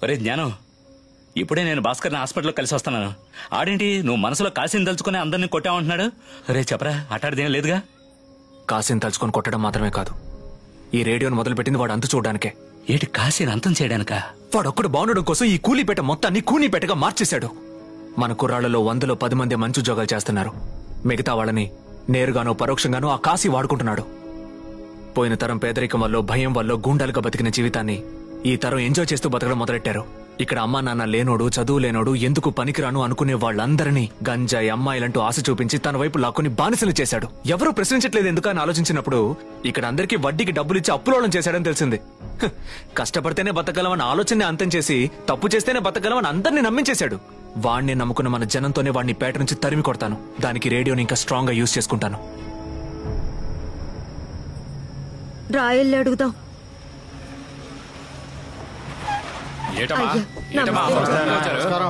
ఒరే జ్ఞానం, ఇప్పుడే నేను భాస్కర్ని హాస్పిటల్లో కలిసి వస్తున్నాను. ఆడేంటి నువ్వు మనసులో కాశీని తలుచుకుని అందరినీ కొట్టావంటున్నాడు? అరే చెప్పరా, అటాడిదేం లేదుగా? కాశీని తలుచుకొని కొట్టడం మాత్రమే కాదు, ఈ రేడియోను మొదలుపెట్టింది వాడు అంతు చూడడానికే. ఏంటి కాశీని అంతం చేయడానికా? వాడొక్కడు బాగుండడం కోసం ఈ కూలీపేట మొత్తాన్ని కూనీపేటగా మార్చేశాడు. మన కుర్రాళ్లలో 100లో 10 మంది మంచి ఉద్యోగాలు చేస్తున్నారు. మిగతా వాళ్ళని నేరుగానో పరోక్షంగానో ఆ కాశీ వాడుకుంటున్నాడు. పోయిన తరం పేదరికం వల్ల, భయం వల్ల గూండాలుగా బతికిన జీవితాన్ని ఈ తరం ఎంజాయ్ చేస్తూ బతకడం మొదలెట్టారు. ఇక్కడ అమ్మా నాన్న లేనోడు, చదువు లేనోడు, ఎందుకు పనికిరాను అనుకునే వాళ్ళందరినీ గంజాయి, అమ్మాయిలంటూ ఆశ చూపించి తన వైపు లాక్కుని బానిసలు చేశాడు. ఎవరూ ప్రశ్నించట్లేదు ఎందుకు అని ఆలోచించినప్పుడు ఇక్కడ అందరికీ వడ్డీకి డబ్బులిచ్చి అప్పులోళం చేశాడని తెలిసింది. కష్టపడితేనే బతకగలమని ఆలోచనని అంతం చేసి, తప్పు చేస్తేనే బతకగలమని అందరినీ నమ్మించేశాడు. వాణ్ణి నమ్ముకున్న మన జనంతోనే వాడిని పేట నుంచి తరిమి కొడతాను. దానికి రేడియోని ఇంకా స్ట్రాంగ్ గా యూజ్ చేసుకుంటాను. రాయల్ని అడుగుదాం.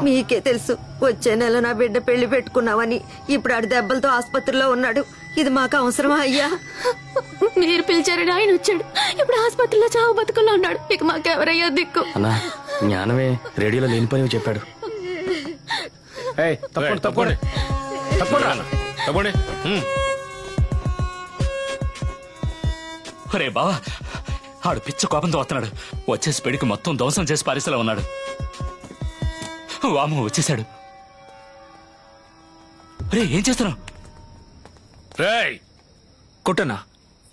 మీకే తెలుసు, వచ్చే నెల నా బిడ్డ పెళ్లి పెట్టుకున్నావని. ఇప్పుడు ఆడి దెబ్బలతో ఆసుపత్రిలో ఉన్నాడు. ఇది మాకు అవసరమా అయ్యా? మీరు పిలిచారని ఆయన వచ్చాడు. ఇప్పుడు ఆసుపత్రిలో చావు బతుకుల్లో ఉన్నాడు. ఇక మాకెవరయ్యా దిక్కు? అన్నా, జ్ఞానమే రేడియోలో లేనిపోయి చెప్పాడు. ఒరే బావా, ఆడు పిచ్చ కోపంతో వస్తున్నాడు. వచ్చే స్పీడ్కి మొత్తం ధ్వంసం చేసి పారిసలో ఉన్నాడు. వాము వచ్చేసాడు. రే ఏం చేస్తున్నావు? కొట్టన్నా,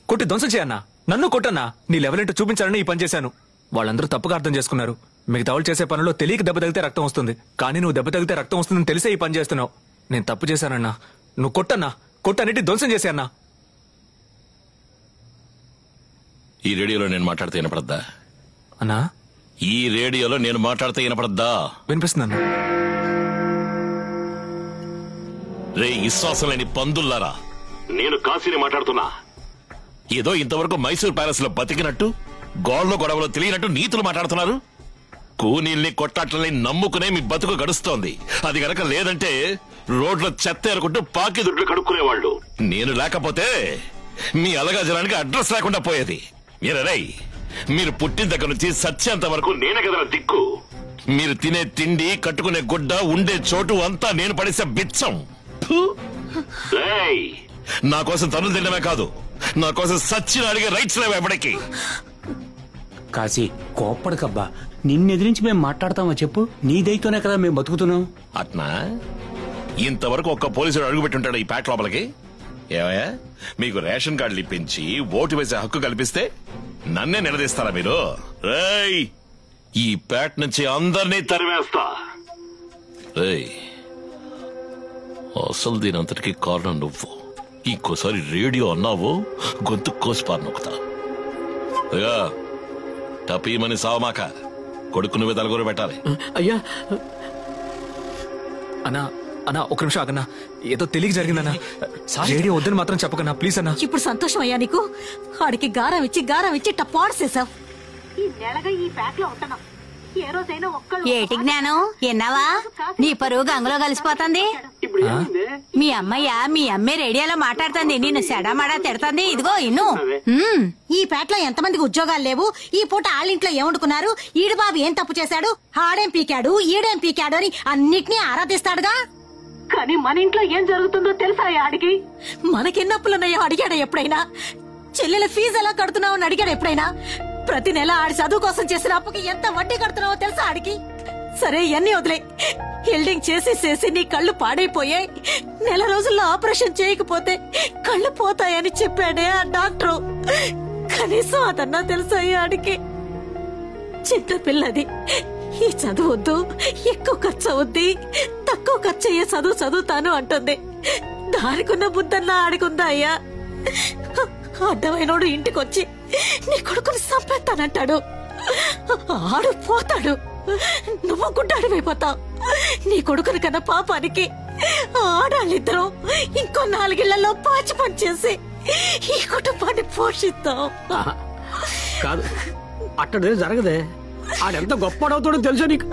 కొట్టి ధ్వంసం చేయన్నా, నన్ను కొట్టన్నా. నీ లెవెల్ ఏంటో చూపించాలని ఈ పని చేశాను. వాళ్ళందరూ తప్పుగా అర్థం చేసుకున్నారు. మిగతా వాళ్ళు చేసే పనిలో తెలియక దెబ్బ తగిలితే రక్తం వస్తుంది, కానీ నువ్వు దెబ్బ తగిలితే రక్తం వస్తుందని తెలిసే ఈ పని చేస్తున్నావు. నేను తప్పు చేశానన్నా, నువ్వు కొట్టన్నా, కొట్టన్నిటి ధ్వంసం చేశాన్నా. ఈ రేడియోలో నేను మాట్లాడితే వినపడద్దా అన్నా? ఈ రేడియోలో నేను మాట్లాడితే వినపడద్దా? వినిపిస్తుందన్నా. రే విశ్వాసం లేని పందుల్లారా, నేను కాశీని మాట్లాడుతున్నా. ఏదో ఇంతవరకు మైసూర్ ప్యాలెస్ లో బతికినట్టు, గోడలో గొడవలో తెలియనట్టు నీతులు మాట్లాడుతున్నారు. కూనీల్ని కొట్టాట్లని నమ్ముకునే మీ బతుకు గడుస్తోంది. అది గనక లేదంటే రోడ్లో చెత్త ఏరుకుంటూ పాకి దుడ్లు కడుక్కునేవాళ్ళు. నేను లేకపోతే మీ అలగా జనానికి అడ్రస్ లేకుండా పోయేది. మీరు పుట్టిన దగ్గర నుంచి సత్యంత వరకు నేనే కదా దిక్కు. మీరు తినే తిండి, కట్టుకునే గుడ్డ, ఉండే చోటు అంతా నేను పడేసే బిచ్చం. నా కోసం తనులు తినడమే కాదు, నా కోసం సచ్చిన అడిగే రైట్స్ లేవు ఎవడికి. కాశీ కోప్పడకబ్బా, నిన్నెదిరించి మేము మాట్లాడతామా చెప్పు? నీ దయతోనే కదా మేము బతుకుతున్నాం. అట్నా? ఇంతవరకు ఒక్క పోలీసుడు అడుగుపెట్టుంటాడు ఈ పేట లోపలికి? ఏమయ్యా, మీకు రేషన్ కార్డులు ఇప్పించి ఓటు వేసే హక్కు కల్పిస్తే నన్నే నిలదీస్తారా మీరు? రేయ్, ఈ పేట నుంచి అందరినీ తరివేస్తా. రేయ్, అసలు దీనంతటికి కారణం నువ్వు. ఇంకోసారి రేడియో అన్నావు గొంతు కోసిపారు నొక్కుతా. టపీమని సావమాక, కొడుకు నువ్వే తలగొరు పెట్టాలి. అయ్యా అన్నా, అన్నా ఒక నిమిషం ఆగన్నా, ఏదో తెలియక జరిగిందన్నా. రేడియో వద్దని మాత్రం చెప్పకన్నా ప్లీజ్ అన్నా. ఇప్పుడు సంతోషం అయ్యా నీకు? ఆడికి గారం ఇచ్చి టపాడ్సేసావు. ఈ నెలగా ఈ ప్యాక్ లో ఉంటున్నాం. ఏ రోజైనా ఒక్కళ్ళు ఏటి జ్ఞానం ఎన్నావా? నీ పరువు గంగలో కలిసిపోతుంది. మీ అమ్మే రేడియోలో మాట్లాడుతుంది, నిన్ను సెడామడా తిడుతుంది. ఇదిగో ఇన్ను. ఈ పేటలో ఎంతమందికి ఉద్యోగాలు లేవు? ఈ పూట ఆళ్ళింట్లో ఏమనుకున్నారు? ఈడు బాబు ఏం తప్పు చేశాడు, ఆడేం పీకాడు, ఈడేం పీకాడు అని అన్నిటినీ ఆరాధిస్తాడుగా. కానీ మన ఇంట్లో ఏం జరుగుతుందో తెలుసా ఆడికి? మనకెన్నప్పులున్నాయో అడిగాడు ఎప్పుడైనా? చెల్లెల ఫీజు ఎలా కడుతున్నావు అని అడిగాడు ఎప్పుడైనా? ప్రతి నెల ఆడి చదువు కోసం చేసిన అప్పుకి ఎంత వడ్డీ కడుతున్నావో తెలుసా ఆడికి? సరే ఇవన్నీ వదిలే. హెల్డింగ్ చేసి నీ కళ్ళు పాడైపోయాయి. నెల రోజుల్లో ఆపరేషన్ చేయకపోతే కళ్ళు పోతాయని చెప్పాడే ఆ డాక్టరు. కనీసం అదన్నా తెలుసా ఆడికి? చిన్న పిల్లది, ఈ చదువొద్దు, ఎక్కువ ఖర్చు అవుద్ది, తక్కువ ఖర్చు అయ్యే చదువుతాను అంటుంది. దానికున్న బుద్ధన్నా ఆడికుందా అయ్యా? అడ్డమైనోడు ఇంటికొచ్చి నీ కొడుకుని సంపేస్తానంటాడు. ఆడు పోతాడు, నువ్వు గుడ్డాడిపోతావు. నీ కొడుకుని కన్నా పాపానికి ఆడాళ్ళిద్దరం ఇంకో 4 ఇళ్లలో పాచి పని చేసి ఈ కుటుంబాన్ని పోషిస్తాం. కాదు, అట్టడే జరగదే. ఆడెంత గొప్పడవుతాడో తెలుసా నీకు?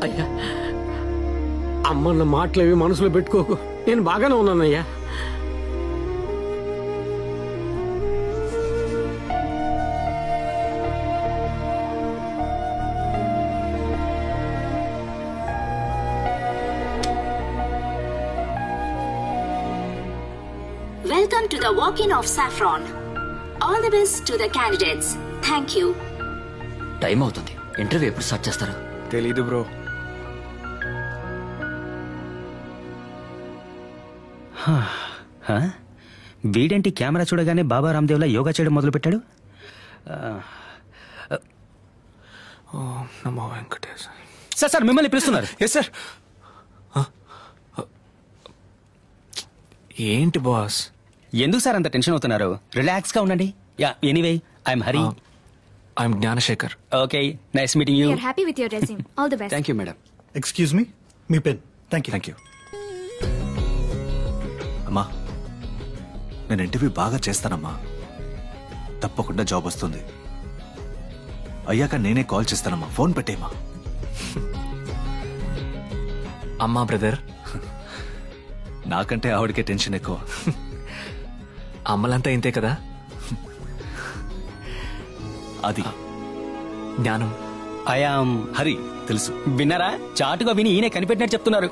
అయ్యా అమ్మన్న మాటలేవి మనసులో పెట్టుకోకు, నేను బాగానే ఉన్నానయ్యా. Welcome to the walk-in of Saffron. All the best to the candidates. Thank you. Time అవుతుంది. ఇంటర్వ్యూ ఎప్పుడు స్టార్ట్ చేస్తారు? తెలీదు బ్రో. వీడేంటి కెమెరా చూడగానే బాబా రామ్దేవ్లా యోగా చేయడం మొదలు పెట్టాడు? నమో వెంకటేశ్. సార్ మిమ్మల్ని పిలుస్తున్నారు. Yes sir. ఏంటి బాస్? ఎందుకు సార్ అంత టెన్షన్ అవుతున్నారు? రిలాక్స్ గా ఉండండి. Yeah anyway I'm Hari. I'm Gnanasekhar. Okay, nice meeting you. We are happy with your resume. All the best. Thank you madam. Excuse me, మీ పెన్. Thank you. అమ్మా, నేను interview బాగా చేస్తానమ్మా. తప్పకుండా జాబ్ వస్తుంది. అయ్యాక నేనే కాల్ చేస్తానమ్మా. ఫోన్ పెట్టేమ్మా. అమ్మా బ్రదర్. నాకంటే ఆవిడకే టెన్షన్ ఎక్కువ. అమ్మలంతా ఇంతే కదా. అది జ్ఞానం. ఐయామ్ హరి. తెలుసు. విన్నారా? చాటుగా విని ఈయన కనిపెట్టినట్టు చెప్తున్నారు.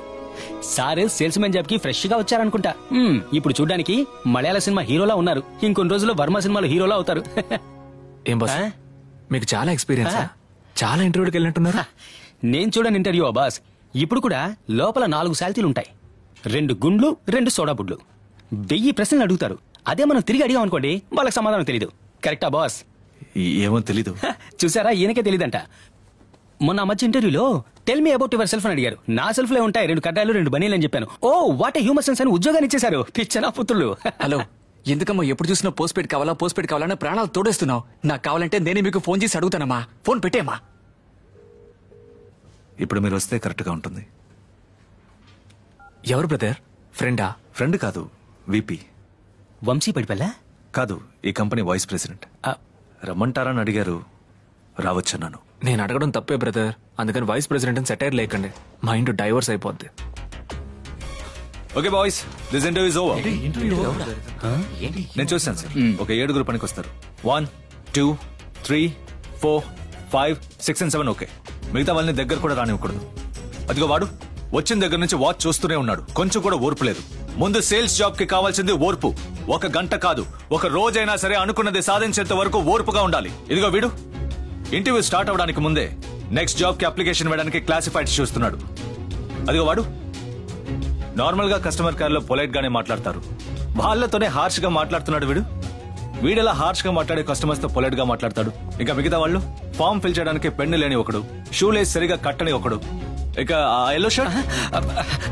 సార్ సేల్స్ మ్యాన్ జాబ్ కి ఫ్రెష్ గా వచ్చారనుకుంటా. ఇప్పుడు చూడడానికి మలయాళ సినిమా హీరోలా ఉన్నారు. ఇంకొన్ని రోజుల్లో వర్మ సినిమాలో హీరోలా అవుతారు. ఏం బాస్, మీకు చాలా ఎక్స్పీరియన్స్. చాలా ఇంటర్వ్యూకి వెళ్ళినట్టున్నారు. నేను చూడని ఇంటర్వ్యూ బాస్. ఇప్పుడు కూడా లోపల 4 శాలరీలు ఉంటాయి. 2 గుండ్లు 2 సోడా బుడ్లు. 1000 ప్రశ్నలు అడుగుతారు. అదే మనం తిరిగి అడిగాం అనుకోండి, వాళ్ళకి సమాధానం తెలీదు. కరెక్టా బాస్? ఏమో తెలీదు. చూసారా, ఈయనకే తెలీదంట. మొన్న మధ్య ఇంటర్వ్యూలో tell me about your self అని అడిగారు. నా సెల్ఫ్ లో ఉంటాయి 2 కడ్డాలు 2 బనీలు అని చెప్పాను. Oh what a humour sense అని ఉద్యోగాన్ని ఇచ్చేశారు. పిచ్చనా పుత్రులు. హలో, ఎందుకమ్మా ఎప్పుడు చూసినా పోస్ట్ పెయిడ్ కావాలని ప్రాణాలు తోడేస్తున్నావు? నాకు కావాలంటే నేనే మీకు ఫోన్ చేసి అడుగుతానమ్మా. ఫోన్ పెట్టేమ్మా. ఇప్పుడు మీరు వస్తే కరెక్ట్ గా ఉంటుంది. ఎవరు బ్రదర్? ఫ్రెండా? ఫ్రెండ్ కాదు, విపి. వంశీ పడిపల్లా? కాదు, ఈ కంపెనీ వైస్ ప్రెసిడెంట్. రమ్మంటారని అడిగారు, రావచ్చన్నాను. నేను అడగడం తప్పే బ్రదర్. అందుకని వైస్ ప్రెసిడెంట్ అని సెటైర్ లేకండి. మైండ్ డైవర్స్ అయిపోద్ది. Okay boys, this interview is over. నేను చూస్తాను సార్. ఒక 7 పనికి వస్తారు. 1 2 3 4 5 6 and 7. ఓకే, మిగతా వాళ్ళని దగ్గర కూడా రానివ్వకూడదు. అదిగో వాడు వచ్చిన దగ్గర నుంచి వాచ్ చూస్తూనే ఉన్నాడు. కొంచెం కూడా ఓర్పు లేదు. ముందు సేల్స్ జాబ్ కి కావాల్సింది ఓర్పు. 1 గంట కాదు, 1 రోజైనా సరే అనుకున్నది సాధించేంత వరకు ఓర్పుగా ఉండాలి. ఇదిగో వీడు ఇంటర్వ్యూ స్టార్ట్ అవడానికి ముందే నెక్స్ట్ జాబ్ కి అప్లికేషన్ వేయడానికి క్లాసిఫైడ్స్ చూస్తున్నాడు. అదిగో వాడు నార్మల్ గా కస్టమర్ కేర్ లో పొలైట్ గానే మాట్లాడతారు, వాళ్ళతోనే హార్ష్ గా మాట్లాడుతున్నాడు. వీడెలా హార్ష్ గా మాట్లాడే కస్టమర్స్ తో పొలైట్ గా మాట్లాడతాడు. ఇంకా మిగతా వాళ్ళు ఫామ్ ఫిల్ చేయడానికి పెన్ను లేని ఒకడు, షూ లేస్ సరిగా కట్టని ఒకడు, ఇక ఎల్లో షర్ట్.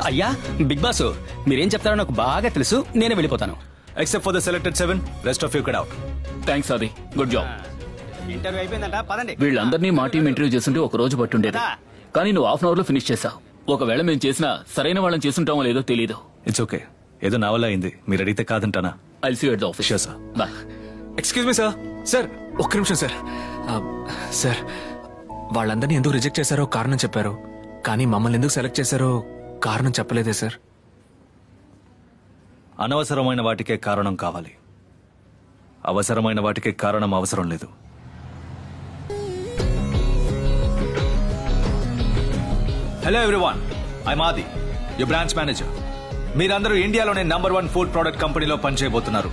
అయ్యా బిగ్ బాస్, మీరేం చెప్తారో నాకు బాగా తెలుసు. నేనే వెళ్ళిపోతాను. Except for the selected 7, rest of you get out. Thanks Adi, good job. Interview అయిపోయిందంట, పదండి. వీళ్ళందరినీ మా టీం ఇంటర్వ్యూ చేస్తుంటే 1 రోజు పట్టుండేది, కానీ నువ్వు హాఫ్ అన్ అవర్ లో ఫినిష్ చేసావు. ఒకవేళ మేము చేసినా సరైన వాళ్ళని చేస్తుంటామో లేదో తెలీదు. ఇట్స్ ఓకే, ఏదో నా వల్ల అయింది. మీరు అడిగితే కాదంటానా? I'll see you at the office. Sure sir. Bye. Excuse me sir. Sir ఒక్క నిమిషం సార్. సార్, వాళ్ళందరినీ ఎందుకు రిజెక్ట్ చేశారో కారణం చెప్పారు, కానీ మమ్మల్ని ఎందుకు సెలెక్ట్ చేశారో కారణం చెప్పలేదే సార్. అనవసరమైన వాటికే కారణం కావాలి, అవసరమైన వాటికే కారణం అవసరం లేదు. హలో ఎవ్రీవన్, ఐఎమ్ ఆది, యువర్ బ్రాంచ్ మేనేజర్. మీరందరూ ఇండియాలోనే నంబర్ 1 ఫుడ్ ప్రొడక్ట్ కంపెనీలో పనిచేయబోతున్నారు.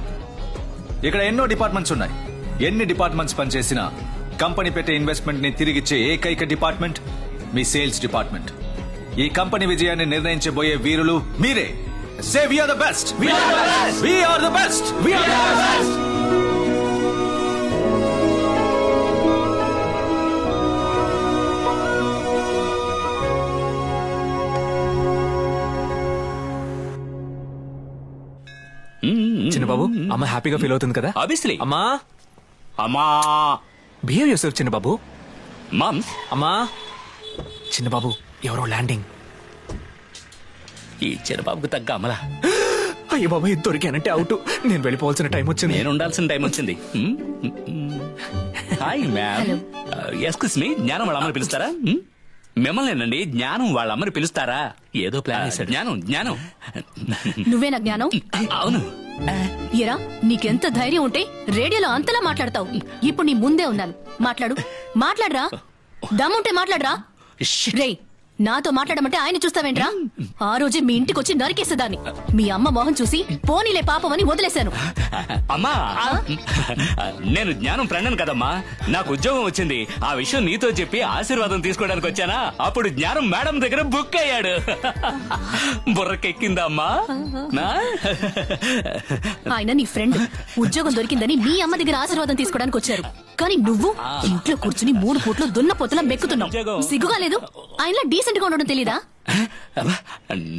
ఇక్కడ ఎన్నో డిపార్ట్మెంట్స్ ఉన్నాయి. ఎన్ని డిపార్ట్మెంట్స్ పనిచేసినా కంపెనీ పెట్టే ఇన్వెస్ట్మెంట్ ని తిరిగిచ్చే ఏకైక డిపార్ట్మెంట్ మీ సేల్స్ డిపార్ట్మెంట్. ఈ కంపెనీ విజయాన్ని నిర్ణయించబోయే వీరులు మీరే. Say we are the best, we are the best, we are the best, we are the best. చిన్నబాబు, అమ్మ హ్యాపీగా ఫీల్ అవుతుంది కదా? ఆబ్వియస్లీ. అమ్మా, అమ్మా, బిహేవ్ యువర్సెల్ఫ్ చిన్నబాబు. మామ్. అమ్మా, చిన్నబాబు ఎవరో ల్యాండింగ్. ఈ చిన్నబాబుకు తగ్గ అమలా. అయ్య బాబా, దొరికానంటే అవుట్. నేను వెళ్ళిపోవాల్సిన టైం వచ్చింది. నేను ఉండాల్సిన టైం వచ్చింది. Hi ma'am. ఎక్స్క్యూజ్ మీ, జ్ఞానం వాళ్ళ అమ్మని పిలుస్తారా? మిమ్మల్నేనండి. జ్ఞానం వాళ్ళ అమ్మని పిలుస్తారా? ఏదో ప్లాన్ వేశాడు. జ్ఞానం నువ్వేనా జ్ఞానం? అవును. ఎరా నీకెంత ధైర్యం ఉంటే రేడియోలో అంతలా మాట్లాడతావు? ఇప్పుడు నీ ముందే ఉన్నాను, మాట్లాడరా. దమ్ముంటే మాట్లాడరా. రే, నాతో మాట్లాడమంటే ఆయన చూస్తావేంట్రా? ఆ రోజే మీ ఇంటికి వచ్చి నరికేసేదాన్ని. మీ అమ్మ మొహం చూసి పోనీలే పాపమని వదిలేశాను. అమ్మా, నేను జ్ఞానం ఫ్రెండ్ కదమ్మా. నాకు ఉద్యోగం వచ్చింది. ఆ విషయం నీతో చెప్పి ఆశీర్వాదం తీసుకోవడానికి వచ్చానా? అప్పుడు జ్ఞానం మేడం దగ్గర బుక్ అయ్యాడు. బుర్రకెక్కిందా అమ్మా? ఆయన నీ ఫ్రెండ్. ఉద్యోగం దొరికిందని మీ అమ్మ దగ్గర ఆశీర్వాదం తీసుకోవడానికి వచ్చారు. కానీ నువ్వు ఇంట్లో కూర్చుని 3 పూట్లు దున్నపోతలా బెక్కుతున్నావు. సిగ్గుగా లేదు? ఆయనలా డీసెంట్ గా ఉండడం తెలీదా?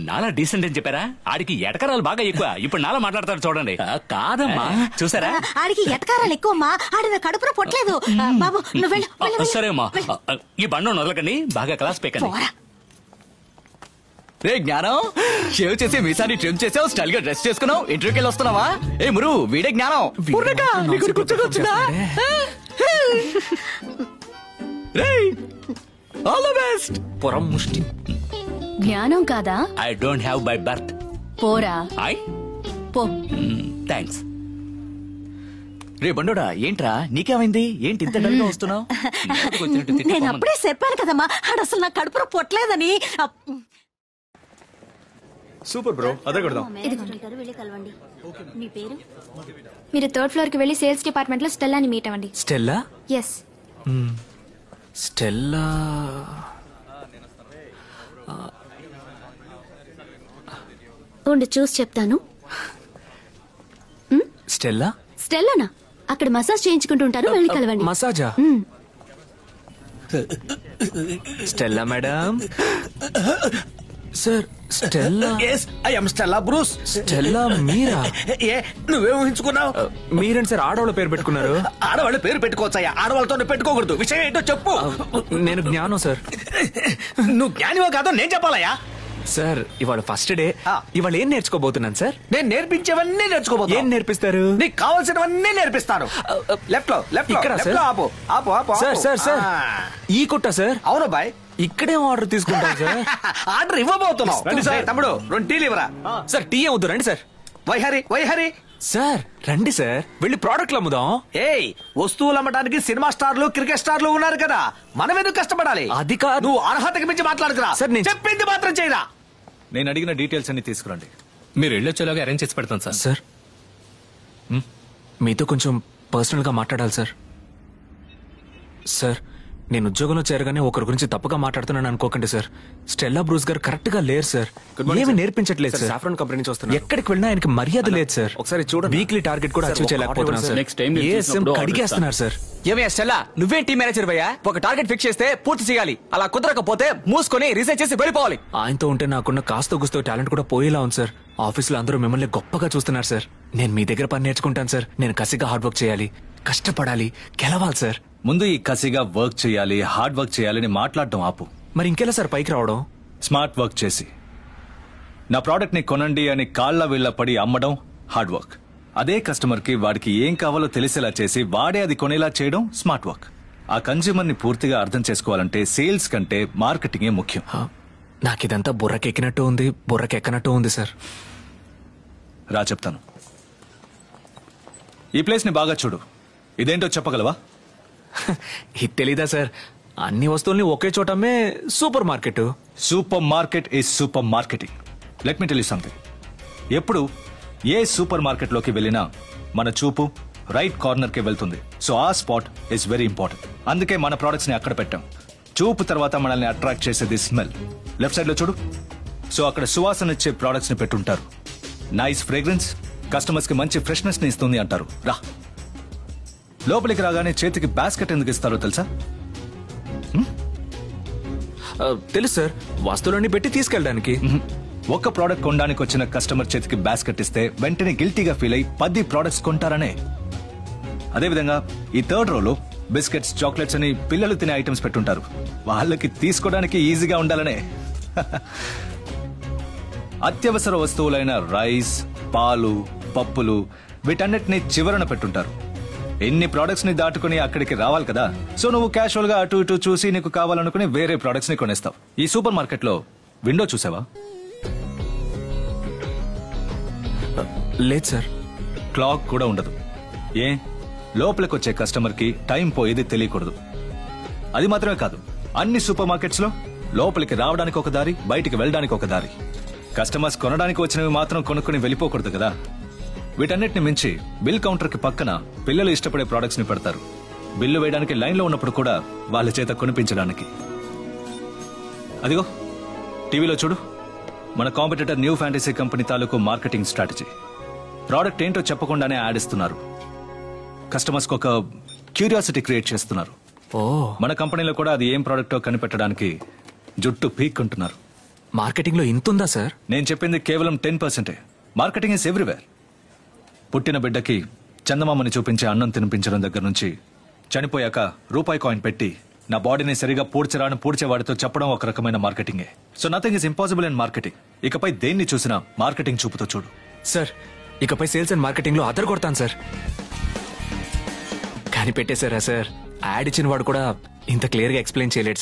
నాలా డీసెంట్ అని చెప్పారా? ఆడికి ఎటకరాలు బాగా ఎక్కువ. ఇప్పుడు నాలా మాట్లాడతాడు చూడండి. కాదమ్మా, చూసారా? ఆడికి ఎటకారాలు ఎక్కువమ్మా. ఆడి నా కడుపులో పొట్టలేదు. బాబు నువ్వు వెళ్ళు. సరే అమ్మా, ఈ బండి వదలకండి. బాగా క్లాస్ పేకండి. రే జ్ఞానం, షేవ్ చేసి మీసాన్ని ట్రిమ్ చేసావు, స్టైల్ గా డ్రెస్ చేసుకున్నావు, ఇంటర్వ్యూకి వెళ్ళి వస్తున్నావా? ఏ మురు, వీడే జ్ఞానం. All the best. పొరం ముష్టి. జ్ఞానం కాదా? I don't have by birth. పోరా. పో. థ్యాంక్స్. రే బండోడా, ఏంట్రా నీకేమైంది? ఏంటి ఇంత డల్ గా వస్తున్నావు? నేను అప్పుడే చెప్పాను కదమ్మా, ఆడు అసలు నా కడుపులో పొట్టలేదని. సూపర్ బ్రో, అదే కొడదాం. మీ పేరు? మీరు 3rd ఫ్లోర్ కి వెళ్ళి సేల్స్ డిపార్ట్మెంట్ లో స్టెల్లాని మీట్ అవ్వండి. స్టెల్లా? ఎస్. స్టెల్లా ఉండి చూసి చెప్తాను. స్టెల్లా? స్టెల్లానా? అక్కడ మసాజ్ చేయించుకుంటుంటారు, వెళ్ళి కలవండి. మసాజా? Stella madam. Sir Stella. I am Stella Bruce. Stella మీరా? నువ్వేం ఊహించుకున్నావు? మీరేంటి సార్ ఆడవాళ్ళ పేరు పెట్టుకున్నారు? ఆడవాళ్ళ పేరు పెట్టుకోవచ్చా? ఆడవాళ్ళతో పెట్టుకోకూడదు. విషయం ఏంటో చెప్పు. నేను జ్ఞానం సార్. నువ్వు జ్ఞానివో కాదో నేను చెప్పాలయ్యా. సార్ ఇవాళ ఫస్ట్ డే. ఇవాళ ఏం నేర్చుకోబోతున్నాను సార్? నేను నేర్పించేవన్నీ నేర్చుకోబోతున్నా. ఏం నేర్పిస్తారు? నీకు కావాల్సినవన్నీ నేర్పిస్తాను. లెఫ్ట్ లో ఇక్కడ సార్. ఆపు ఆపు ఆపు. సార్ సార్ సార్, ఈ కుట్ట సార్? అవును బాయ్. ఇక్కడే ఆర్డర్ తీసుకుంటాను సార్. ఆర్డర్ ఇవ్వబోతున్నావు. తమ్ముడు 2 టీలు ఇవ్వరా. సార్ టీ వద్దు, రండి సార్. వైహరి సార్ రండి సార్, వెళ్ళి ప్రోడక్ట్లు అమ్ముదాం. ఏయ్, వస్తువులు అమ్మడానికి సినిమా స్టార్లు, క్రికెట్ స్టార్లు ఉన్నారు కదా, మనం ఎందుకు కష్టపడాలి? అది కాదు. నువ్వు అర్హతకి మించి మాట్లాడుతురా. సార్ నేను చెప్పింది మాత్రం చేయరా. నేను అడిగిన డీటెయిల్స్ అన్ని తీసుకురండి. మీరు వెళ్ళొచ్చేలాగా అరేంజ్ చేసి పెడతాను సార్. సార్ మీతో కొంచెం పర్సనల్ గా మాట్లాడాలి సార్. సార్ నేను ఉద్యోగంలో చేరగానే ఒకరి గురించి తప్పుగా మాట్లాడుతున్నాను అనుకోకండి సార్. స్టెల్లా బ్రూస్ గారు కరెక్ట్ గా లేరు సార్. ఏమి నేర్పించట్లేదు సార్. సాఫ్రాన్ కంపెనీ నుంచి వస్తున్నారు. ఎక్కడికి వెళ్ళినా ఆయనకి మర్యాద లేదు సార్. ఒకసారి చూడండి. వీక్లీ టార్గెట్ కూడా అచీవ్ చేయలేకపోతున్నాను సార్. నెక్స్ట్ టైం ఏఎస్ఎం కడిగేస్తున్నారు సార్. ఏమయ్యా స్టెల్లా, నువ్వేం టీం మేనేజర్ భయ్యా? ఒక టార్గెట్ ఫిక్స్ చేస్తే పూర్తి చేయాలి. అలా కుదరకపోతే మూసుకొని రీసెర్చ్ చేసి వెళ్ళిపోవాలి. ఆయనతో ఉంటే నాకున్న కాస్త గుస్తో టాలెంట్ కూడా పోయేలా ఉంది సార్. ఆఫీస్ లో అందరూ మిమ్మల్ని గొప్పగా చూస్తున్నారు సార్. నేను మీ దగ్గర పని నేర్చుకుంటాను సార్. నేను కసిగా హార్డ్ వర్క్ చేయాలి, కష్టపడాలి, గెలవాలి సార్. ముందు ఈ కసిగా వర్క్ చేయాలి, హార్డ్ వర్క్ చేయాలని మాట్లాడటం ఆపు. మరి ఇంకెలా సార్ పైకి రావడం? స్మార్ట్ వర్క్ చేసి నా ప్రోడక్ట్ ని కొనండి అని కాళ్ల వీళ్ళ పడి అమ్మడం హార్డ్ వర్క్. అదే కస్టమర్ కి వాడికి ఏం కావాలో తెలిసేలా చేసి వాడే అది కొనేలా చేయడం స్మార్ట్ వర్క్. ఆ కన్జ్యూమర్ ని పూర్తిగా అర్థం చేసుకోవాలంటే సేల్స్ కంటే మార్కెటింగే ముఖ్యం. నాకిదంతా బుర్రకెక్కినట్టు ఉంది, బుర్రకెక్కనట్టు ఉంది సార్. రా చెప్తాను. ఈ ప్లేస్ ని బాగా చూడు. ఇదేంటో చెప్పగలవా? ఇది తెలీదా సార్? అన్ని వస్తువుల్ని ఒకే చోటమ్మే super market. Super market is super marketing. Let me tell you something. ఎప్పుడు ఏ సూపర్ మార్కెట్ లోకి వెళ్ళినా మన చూపు రైట్ కార్నర్ కి వెళ్తుంది. సో ఆ స్పాట్ ఈస్ వెరీ ఇంపార్టెంట్. అందుకే మన ప్రొడక్ట్స్ ని అక్కడ పెట్టాం. చూపు తర్వాత మనల్ని అట్రాక్ట్ చేసేది స్మెల్. లెఫ్ట్ సైడ్ లో చూడు. సో అక్కడ సువాసన ఇచ్చే ప్రొడక్ట్స్ ని పెట్టుంటారు. నైస్ ఫ్రేగ్రెన్స్ కస్టమర్స్ కి మంచి ఫ్రెష్నెస్ ని ఇస్తుంది అంటారు. రా. లోపలికి రాగానే చేతికి బాస్కెట్ ఎందుకు ఇస్తారో తెలుసా? తెలుసు సార్, వస్తువులన్నీ పెట్టి తీసుకెళ్ళడానికి. ఒక్క ప్రోడక్ట్ కొనడానికి వచ్చిన కస్టమర్ చేతికి బాస్కెట్ ఇస్తే వెంటనే గిల్టీగా ఫీల్ అయి 10 ప్రోడక్ట్స్ కొంటారనే. అదేవిధంగా ఈ 3rd రోలో బిస్కెట్స్, చాక్లెట్స్ అని పిల్లలు తినే ఐటమ్స్ పెట్టుంటారు. వాళ్ళకి తీసుకోవడానికి ఈజీగా ఉండాలనే. అత్యవసర వస్తువులైన రైస్, పాలు, పప్పులు వీటన్నిటిని చివరన పెట్టుంటారు. ఎన్ని ప్రొడక్ట్స్ ని దాటుకుని అక్కడికి రావాలి కదా, సో నువ్వు క్యాషువల్ గా అటు ఇటు చూసి నీకు కావాలనుకుని వేరే ప్రొడక్ట్స్ ని కొనేస్తావు. ఈ సూపర్ మార్కెట్ లో విండో చూసావా? లేదు సార్. క్లాక్ కూడా ఉండదు. ఏ లోపలికి వచ్చే కస్టమర్ కి టైం పోయేది తెలియకూడదు. అది మాత్రమే కాదు, అన్ని సూపర్ మార్కెట్స్ లో లోపలికి రావడానికి ఒక దారి, బయటికి వెళ్ళడానికి ఒక దారి. కస్టమర్స్ కొనడానికి వచ్చినవి మాత్రం కొనుక్కుని వెళ్ళిపోకూడదు కదా. వీటన్నిటిని మించి బిల్ కౌంటర్ కి పక్కన పిల్లలు ఇష్టపడే ప్రొడక్ట్స్ ని పెడతారు. బిల్లు వేయడానికి లైన్ లో ఉన్నప్పుడు కూడా వాళ్ళ చేత కొనిపించడానికి. అదిగో టీవీలో చూడు, మన కాంపిటీటర్ న్యూ ఫ్యాంటసీ కంపెనీ తాలూకు మార్కెటింగ్ స్ట్రాటజీ. ప్రోడక్ట్ ఏంటో చెప్పకుండానే యాడ్ ఇస్తున్నారు. కస్టమర్స్ కు ఒక క్యూరియాసిటీ క్రియేట్ చేస్తున్నారు. మన కంపెనీలో కూడా అది ఏం ప్రోడక్టో కనిపెట్టడానికి జుట్టు పీక్కుంటున్నారు. మార్కెటింగ్ లో ఇంతుందా సార్? నేను చెప్పింది కేవలం 10%. Marketing is everywhere. పుట్టిన బిడ్డకి చందమామని చూపించే అన్నం తినిపించడం దగ్గర నుంచి చనిపోయాక రూపాయి కాయిన్ పెట్టి నా బాడీని సరిగా పూడ్చరాని పూడ్చేవాడితో చెప్పడం ఒక రకమైన మార్కెటింగే. So nothing is impossible in marketing. ఇకపై దేన్ని చూసినా మార్కెటింగ్ చూపుతో చూడు. సార్ ఇకపై సేల్స్ అండ్ మార్కెటింగ్ లో అదర్ కొడతాను సార్. కానీ పెట్టేశారా సార్? యాడ్ ఇచ్చిన వాడు కూడా ఇంత క్లియర్ గా ఎక్స్ప్లెయిన్ చేయలేడు